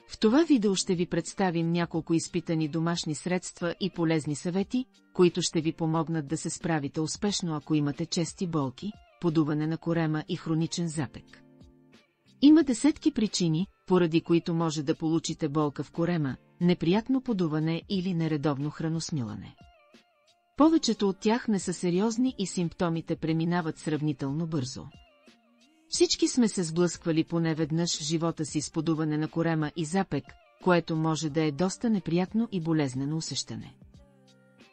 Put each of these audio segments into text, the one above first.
В това видео ще ви представим няколко изпитани домашни средства и полезни съвети, които ще ви помогнат да се справите успешно, ако имате чести болки, подуване на корема и хроничен запек. Има десетки причини, поради които може да получите болка в корема, неприятно подуване или нередовно храносмилане. Повечето от тях не са сериозни и симптомите преминават сравнително бързо. Всички сме се сблъсквали поне веднъж в живота си с подуване на корема и запек, което може да е доста неприятно и болезнено усещане.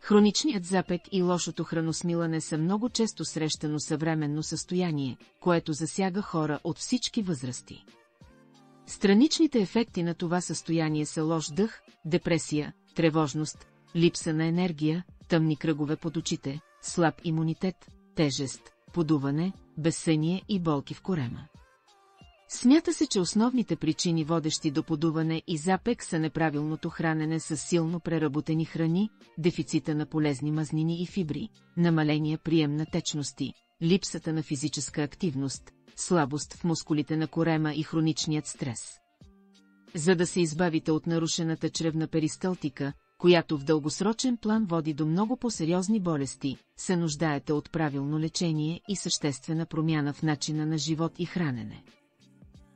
Хроничният запек и лошото храносмилане са много често срещано съвременно състояние, което засяга хора от всички възрасти. Страничните ефекти на това състояние са лош дъх, депресия, тревожност, липса на енергия, тъмни кръгове под очите, слаб имунитет, тежест, подуване, безсъние и болки в корема. Смята се, че основните причини, водещи до подуване и запек, са неправилното хранене с силно преработени храни, дефицита на полезни мазнини и фибри, намаления прием на течности, липсата на физическа активност, слабост в мускулите на корема и хроничният стрес. За да се избавите от нарушената чревна перисталтика, която в дългосрочен план води до много по-сериозни болести, се нуждаете от правилно лечение и съществена промяна в начина на живот и хранене.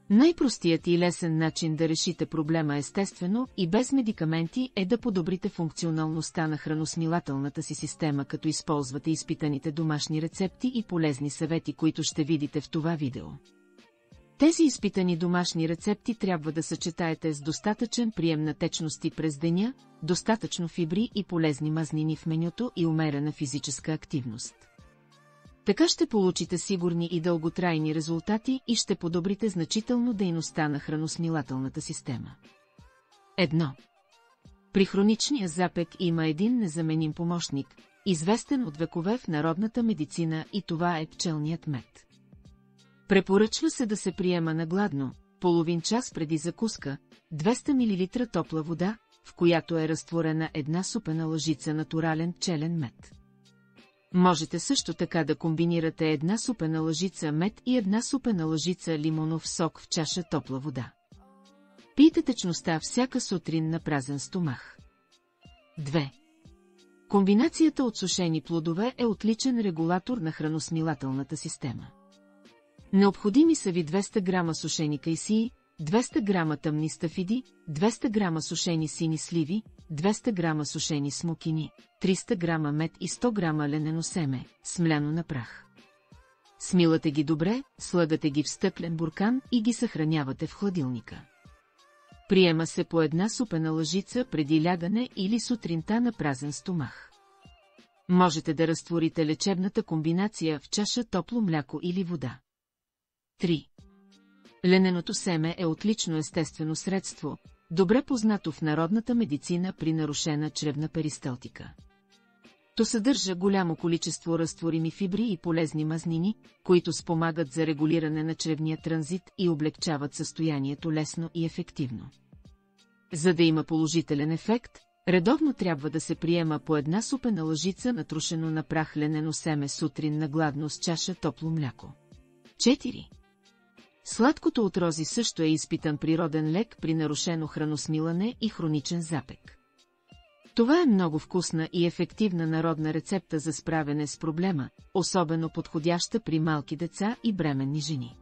Най-простият и лесен начин да решите проблема естествено и без медикаменти е да подобрите функционалността на храносмилателната си система, като използвате изпитаните домашни рецепти и полезни съвети, които ще видите в това видео. Тези изпитани домашни рецепти трябва да съчетаете с достатъчен прием на течности през деня, достатъчно фибри и полезни мазнини в менюто и умерена физическа активност. Така ще получите сигурни и дълготрайни резултати и ще подобрите значително дейността на храносмилателната система. 1. При хроничния запек има един незаменим помощник, известен от векове в народната медицина, и това е пчелният мед. Препоръчва се да се приема нагладно, половин час преди закуска, 200 мл топла вода, в която е разтворена една супена лъжица натурален пчелен мед. Можете също така да комбинирате една супена лъжица мед и една супена лъжица лимонов сок в чаша топла вода. Пийте течността всяка сутрин на празен стомах. 2. Комбинацията от сушени плодове е отличен регулатор на храносмилателната система. Необходими са ви 200 грама сушени кайсии, 200 грама тъмни стафиди, 200 грама сушени сини сливи, 200 грама сушени смокини, 300 грама мед и 100 грама ленено семе, смляно на прах. Смилате ги добре, слагате ги в стъклен буркан и ги съхранявате в хладилника. Приема се по една супена лъжица преди лягане или сутринта на празен стомах. Можете да разтворите лечебната комбинация в чаша топло мляко или вода. 3. Лененото семе е отлично естествено средство, добре познато в народната медицина при нарушена чревна перисталтика. То съдържа голямо количество разтворими фибри и полезни мазнини, които спомагат за регулиране на чревния транзит и облегчават състоянието лесно и ефективно. За да има положителен ефект, редовно трябва да се приема по една супена лъжица натрушено на прах ленено семе сутрин на гладно с чаша топло мляко. 4. Сладкото от рози също е изпитан природен лек при нарушено храносмилане и хроничен запек. Това е много вкусна и ефективна народна рецепта за справяне с проблема, особено подходяща при малки деца и бременни жени.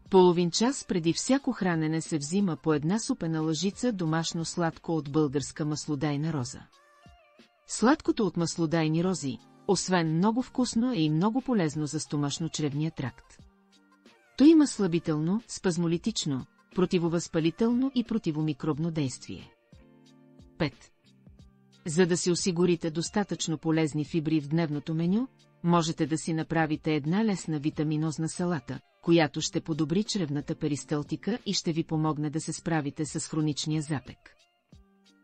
Половин час преди всяко хранене се взима по една супена лъжица домашно сладко от българска маслодайна роза. Сладкото от маслодайни рози, освен много вкусно, е и много полезно за стомашно-чревния тракт. То има слабително, спазмолитично, противовъзпалително и противомикробно действие. 5. За да си осигурите достатъчно полезни фибри в дневното меню, можете да си направите една лесна витаминозна салата, която ще подобри чревната перисталтика и ще ви помогне да се справите с хроничния запек.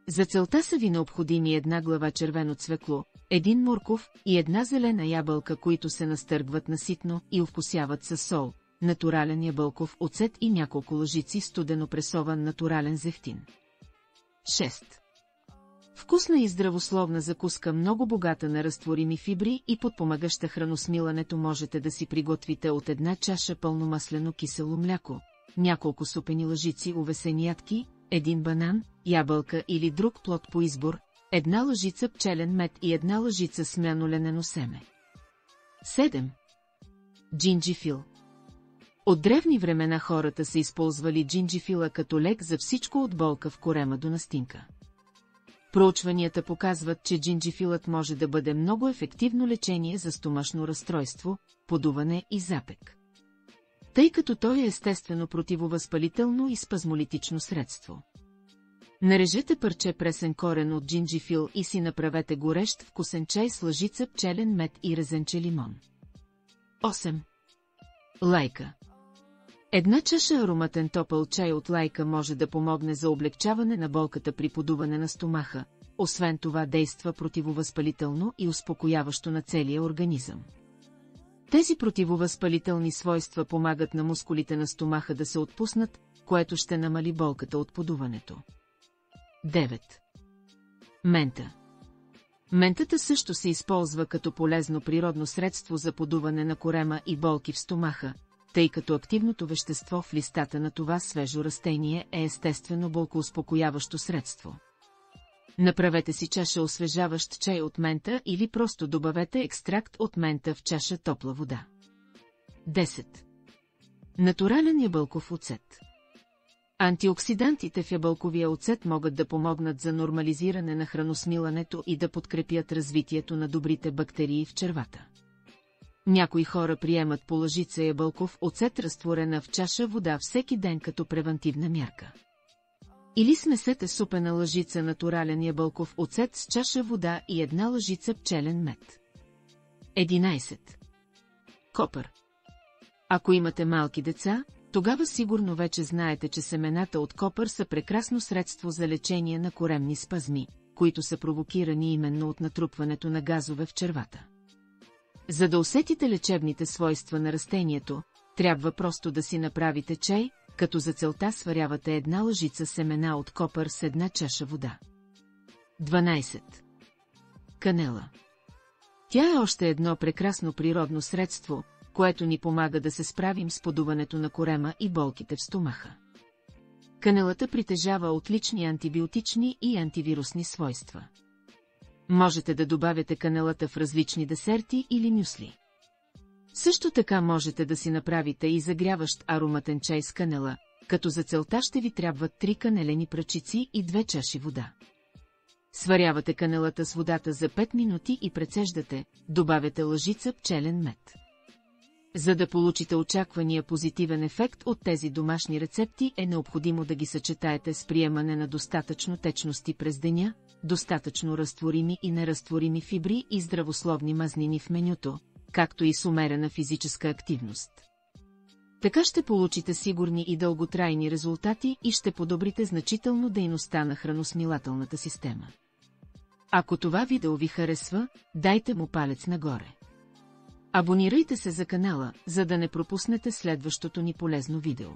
За целта са ви необходими една глава червено цвекло, един морков и една зелена ябълка, които се настъргват наситно и овкусяват със сол, натурален ябълков оцет и няколко лъжици студено пресован натурален зехтин. 6. Вкусна и здравословна закуска, много богата на разтворими фибри и подпомагаща храносмилането, можете да си приготвите от една чаша пълномаслено кисело мляко, няколко супени лъжици овесени ядки, един банан, ябълка или друг плод по избор, една лъжица пчелен мед и една лъжица смляно ленено семе. 7. Джинджифил. От древни времена хората са използвали джинджифила като лек за всичко от болка в корема до настинка. Проучванията показват, че джинджифилът може да бъде много ефективно лечение за стомашно разстройство, подуване и запек. Тъй като той е естествено противовъзпалително и спазмолитично средство. Нарежете парче пресен корен от джинджифил и си направете горещ вкусен чай с лъжица пчелен мед и резенче лимон. 8. Лайка. Една чаша ароматен топъл чай от лайка може да помогне за облегчаване на болката при подуване на стомаха, освен това действа противовъзпалително и успокояващо на целия организъм. Тези противовъзпалителни свойства помагат на мускулите на стомаха да се отпуснат, което ще намали болката от подуването. 9. Мента. Ментата също се използва като полезно природно средство за подуване на корема и болки в стомаха, тъй като активното вещество в листата на това свежо растение е естествено болкоуспокояващо средство. Направете си чаша освежаващ чай от мента или просто добавете екстракт от мента в чаша топла вода. 10. Натурален ябълков оцет. Антиоксидантите в ябълковия оцет могат да помогнат за нормализиране на храносмилането и да подкрепят развитието на добрите бактерии в червата. Някои хора приемат по лъжица ябълков оцет разтворена в чаша вода всеки ден като превантивна мярка. Или смесете супена лъжица натурален ябълков оцет с чаша вода и една лъжица пчелен мед. 11. Копър. Ако имате малки деца, тогава сигурно вече знаете, че семената от копър са прекрасно средство за лечение на коремни спазми, които са провокирани именно от натрупването на газове в червата. За да усетите лечебните свойства на растението, трябва просто да си направите чай, като за целта сварявате една лъжица семена от копър с една чаша вода. 12. Канела. Тя е още едно прекрасно природно средство, което ни помага да се справим с подуването на корема и болките в стомаха. Канелата притежава отлични антибиотични и антивирусни свойства. Можете да добавяте канелата в различни десерти или мюсли. Също така можете да си направите и загряващ ароматен чай с канела, като за целта ще ви трябват 3 канелени пръчици и 2 чаши вода. Сварявате канелата с водата за 5 минути и прецеждате, добавяте лъжица пчелен мед. За да получите очаквания позитивен ефект от тези домашни рецепти, е необходимо да ги съчетаете с приемане на достатъчно течности през деня, достатъчно разтворими и неразтворими фибри и здравословни мазнини в менюто, както и с умерена физическа активност. Така ще получите сигурни и дълготрайни резултати и ще подобрите значително дейността на храносмилателната система. Ако това видео ви харесва, дайте му палец нагоре. Абонирайте се за канала, за да не пропуснете следващото ни полезно видео.